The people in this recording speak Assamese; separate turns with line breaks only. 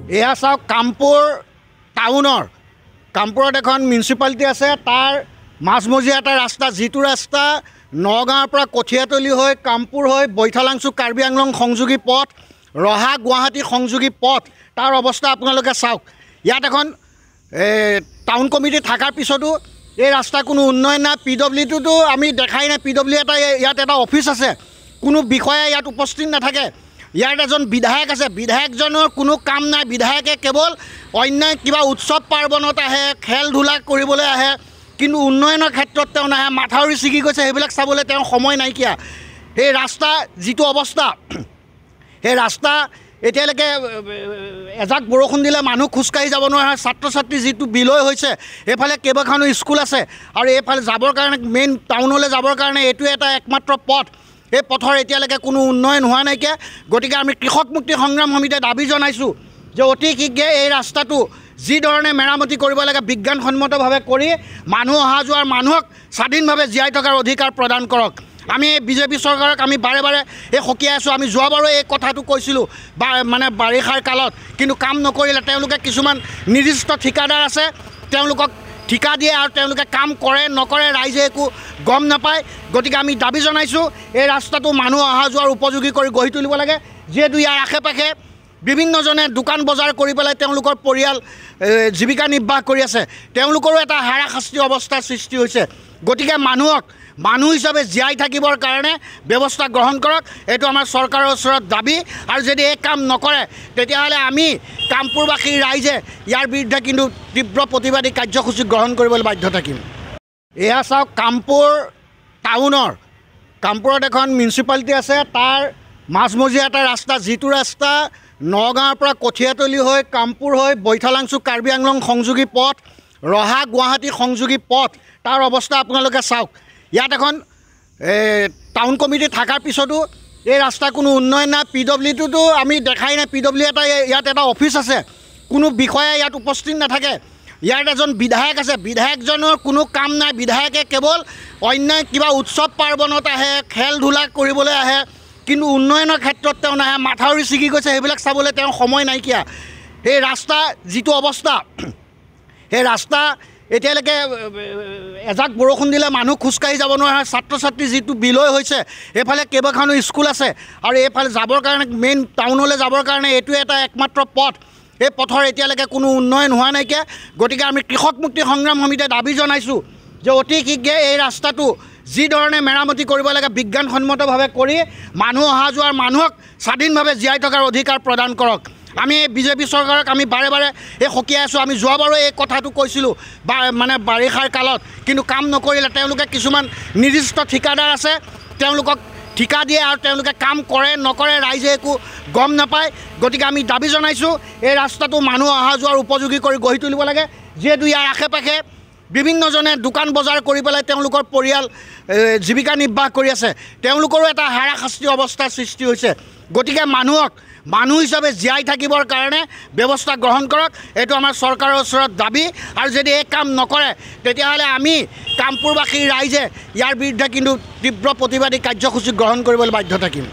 এয়া চাওক কামপুৰ টাউনৰ কামপুৰত এখন মিউনিচিপালিটি আছে তাৰ মাজমজিয়া এটা ৰাস্তা যিটো ৰাস্তা নগাঁৱৰ পৰা কঠিয়াতলি হৈ কামপুৰ হৈ বৈঠালাংচু কাৰ্বি আংলং সংযোগী পথ ৰহা গুৱাহাটী সংযোগী পথ তাৰ অৱস্থা আপোনালোকে চাওক ইয়াত এখন টাউন কমিটি থকাৰ পিছতো এই ৰাস্তা কোনো উন্নয়ন নাই পিডব্লিউডিটো আমি দেখাই নাই পিডব্লিউ এটা ইয়াত এটা অফিচ আছে কোনো বিষয়া ইয়াত উপস্থিত নাথাকে ইয়াত এজন বিধায়ক আছে বিধায়কজনৰ কোনো কাম নাই বিধায়কে কেৱল অন্য কিবা উৎসৱ পাৰ্বণত আহে খেল ধূলা কৰিবলৈ আহে কিন্তু উন্নয়নৰ ক্ষেত্ৰত তেওঁ নাহে মাথাউৰি ছিগি গৈছে সেইবিলাক চাবলৈ তেওঁ সময় নাইকিয়া সেই ৰাস্তা যিটো অৱস্থা সেই ৰাস্তা এতিয়ালৈকে এজাক বৰষুণ দিলে মানুহ খোজকাঢ়ি যাব নোৱাৰে ছাত্ৰ ছাত্ৰী যিটো বিলয় হৈছে এইফালে কেইবাখনো স্কুল আছে আৰু এইফালে যাবৰ কাৰণে মেইন টাউনলৈ যাবৰ কাৰণে এইটোৱে এটা একমাত্ৰ পথ এই পথৰ এতিয়ালৈকে কোনো উন্নয়ন হোৱা নাইকিয়া গতিকে আমি কৃষক মুক্তি সংগ্ৰাম সমিতিয়ে দাবী জনাইছোঁ যে অতি শীঘ্ৰে এই ৰাস্তাটো যি ধৰণে মেৰামতি কৰিব লাগে বিজ্ঞানসন্মতভাৱে কৰি মানুহ অহা যোৱাৰ মানুহক স্বাধীনভাৱে জীয়াই থকাৰ অধিকাৰ প্ৰদান কৰক আমি বিজেপি চৰকাৰক আমি বাৰে বাৰে এই সকীয়াই আছোঁ আমি যোৱাবাৰো এই কথাটো কৈছিলোঁ মানে বাৰিষাৰ কালত কিন্তু কাম নকৰিলে তেওঁলোকে কিছুমান নিৰ্দিষ্ট ঠিকাদাৰ আছে তেওঁলোকক ঠিকা দিয়ে আৰু তেওঁলোকে কাম কৰে নকৰে ৰাইজে একো গম নাপায় গতিকে আমি দাবী জনাইছোঁ এই ৰাস্তাটো মানুহ অহা যোৱাৰ উপযোগী কৰি গঢ়ি তুলিব লাগে যিহেতু ইয়াৰ আশে পাশে বিভিন্নজনে দোকান বজাৰ কৰি পেলাই তেওঁলোকৰ পৰিয়াল জীৱিকা নিৰ্বাহ কৰি আছে তেওঁলোকৰো এটা হাৰাশাস্তি অৱস্থাৰ সৃষ্টি হৈছে গতিকে মানুহ হিচাপে জীয়াই থাকিবৰ কাৰণে ব্যৱস্থা গ্ৰহণ কৰক এইটো আমাৰ চৰকাৰৰ ওচৰত দাবী আৰু যদি এই কাম নকৰে তেতিয়াহ'লে আমি কামপুৰবাসী ৰাইজে ইয়াৰ বিৰুদ্ধে কিন্তু তীব্ৰ প্ৰতিবাদী কাৰ্যসূচী গ্ৰহণ কৰিবলৈ বাধ্য থাকিম এয়া চাওক কামপুৰ টাউনৰ কামপুৰত এখন মিউনিচিপালিটি আছে তাৰ মাজমজিয়া এটা ৰাস্তা যিটো ৰাস্তা নগাঁৱৰ পৰা কঠিয়াতলি হৈ কামপুৰ হৈ বৈঠালাংচু কাৰ্বি আংলং সংযোগী পথ ৰহা গুৱাহাটী সংযোগী পথ তাৰ অৱস্থা আপোনালোকে চাওক ইয়াত এখন টাউন কমিটি থকাৰ পিছতো এই ৰাস্তা কোনো উন্নয়ন নাই পিডব্লিউডিটো আমি দেখাই নাই পিডব্লিউ এটা ইয়াত এটা অফিচ আছে কোনো বিষয়া ইয়াত উপস্থিত নাথাকে ইয়াত এজন বিধায়ক আছে বিধায়কজনৰ কোনো কাম নাই বিধায়কে কেৱল অন্য কিবা উৎসৱ পাৰ্বণত আহে খেল ধূলা কৰিবলৈ আহে কিন্তু উন্নয়নৰ ক্ষেত্ৰত তেওঁ নাহে মাথাউৰি ছিগি গৈছে সেইবিলাক চাবলৈ তেওঁ সময় নাইকিয়া সেই ৰাস্তা যিটো অৱস্থা সেই ৰাস্তা এতিয়ালৈকে এজাক বৰষুণ দিলে মানুহ খোজকাঢ়ি যাব নোৱাৰে ছাত্ৰ ছাত্ৰী যিটো বিলয় হৈছে এইফালে কেইবাখনো স্কুল আছে আৰু এইফালে যাবৰ কাৰণে মেইন টাউনলৈ যাবৰ কাৰণে এইটোৱে এটা একমাত্ৰ পথ এই পথৰ এতিয়ালৈকে কোনো উন্নয়ন হোৱা নাইকিয়া গতিকে আমি কৃষক মুক্তি সংগ্ৰাম সমিতিয়ে দাবী জনাইছোঁ যে অতি শীঘ্ৰে এই ৰাস্তাটো যি ধৰণে মেৰামতি কৰিব লাগে বিজ্ঞানসন্মতভাৱে কৰি মানুহ অহা যোৱাৰ মানুহক স্বাধীনভাৱে জীয়াই থকাৰ অধিকাৰ প্ৰদান কৰক আমি বিজেপি চৰকাৰক আমি বাৰে বাৰে এই সকীয়াই আছোঁ আমি যোৱাবাৰো এই কথাটো কৈছিলোঁ মানে বাৰিষাৰ কালত কিন্তু কাম নকৰিলে তেওঁলোকে কিছুমান নিৰ্দিষ্ট ঠিকাদাৰ আছে তেওঁলোকক ঠিকা দিয়ে আৰু তেওঁলোকে কাম কৰে নকৰে ৰাইজে একো গম নাপায় গতিকে আমি দাবী জনাইছোঁ এই ৰাস্তাটো মানুহ অহা যোৱাৰ উপযোগী কৰি গঢ়ি তুলিব লাগে যিহেতু ইয়াৰ আশে পাশে বিভিন্নজনে দোকান বজাৰ কৰি পেলাই তেওঁলোকৰ পৰিয়াল জীৱিকা নিৰ্বাহ কৰি আছে তেওঁলোকৰো এটা হাৰাশাস্তি অৱস্থাৰ সৃষ্টি হৈছে গতিকে মানুহ হিচাপে জীয়াই থাকিবৰ কাৰণে ব্যৱস্থা গ্ৰহণ কৰক এইটো আমাৰ চৰকাৰৰ ওচৰত দাবী আৰু যদি এই কাম নকৰে তেতিয়াহ'লে আমি কামপুৰবাসী ৰাইজে ইয়াৰ বিৰুদ্ধে কিন্তু তীব্ৰ প্ৰতিবাদী কাৰ্যসূচী গ্ৰহণ কৰিবলৈ বাধ্য থাকিম